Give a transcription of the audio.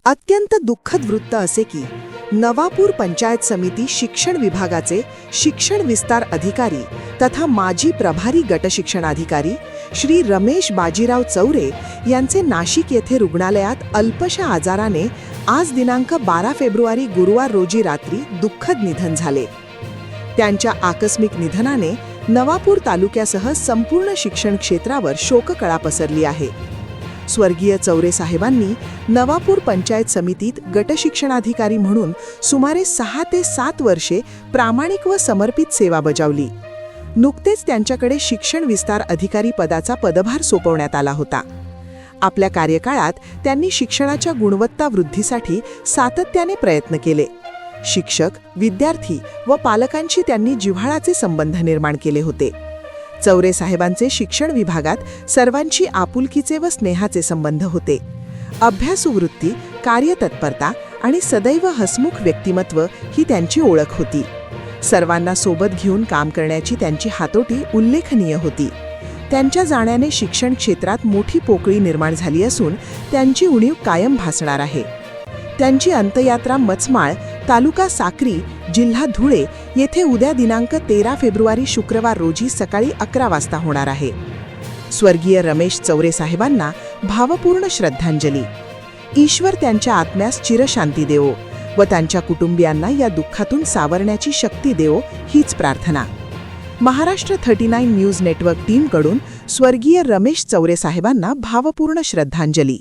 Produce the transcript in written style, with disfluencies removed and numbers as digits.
अत्यंत दुःखद वृत्त असे की नवापूर पंचायत समिती शिक्षण विभागाचे शिक्षण विस्तार अधिकारी तथा माजी प्रभारी गटशिक्षणाधिकारी श्री रमेश बाजीराव चौरे यांचे नाशिक येथे रुग्णालयात अल्पशा आजाराने आज दिनांक 12 फेब्रुवारी गुरुवार रोजी रात्री दुःखद निधन झाले. त्यांच्या आकस्मिक निधनाने नवापूर तालुक्यासह संपूर्ण शिक्षण क्षेत्रावर शोककळा पसरली आहे. स्वर्गीय चौरे साहेबांनी नवापूर पंचायत समितीत गटशिक्षणाधिकारी म्हणून सुमारे 6 ते 7 वर्षे प्रामाणिक व समर्पित सेवा बजावली. नुकतेच त्यांच्याकडे शिक्षण विस्तार अधिकारी पदाचा पदभार सोपवण्यात आला होता. आपल्या कार्यकाळात त्यांनी शिक्षणाच्या गुणवत्ता वृद्धीसाठी सातत्याने प्रयत्न केले. शिक्षक, विद्यार्थी व पालकांशी त्यांनी जिव्हाळाचे संबंध निर्माण केले होते. चौरे साहेबांचे शिक्षण विभागात सर्वांची आपुलकीचे व स्नेहाचे संबंध होते. अभ्यासू वृत्ती, कार्यतत्परता आणि सदैव हसमुख व्यक्तिमत्व ही त्यांची ओळख होती. सर्वांना सोबत घेऊन काम करण्याची त्यांची हातोटी उल्लेखनीय होती. त्यांच्या जाण्याने शिक्षण क्षेत्रात मोठी पोकळी निर्माण झाली असून त्यांची उणीव कायम भासणार आहे. त्यांची अंत्ययात्रा मचमाळ, तालुका साक्री, जिल्हा धुळे येथे उद्या दिनांक 13 फेब्रुवारी शुक्रवार रोजी सकाळी 11 वाजता होणार आहे. स्वर्गीय रमेश चौरे साहेबांना भावपूर्ण श्रद्धांजली. ईश्वर त्यांच्या आत्म्यास चिरशांती देवो व त्यांच्या कुटुंबियांना या दुःखातून सावरण्याची शक्ती देवो हीच प्रार्थना. महाराष्ट्र 39 न्यूज नेटवर्क टीमकडून स्वर्गीय रमेश चौरे साहेबांना भावपूर्ण श्रद्धांजली.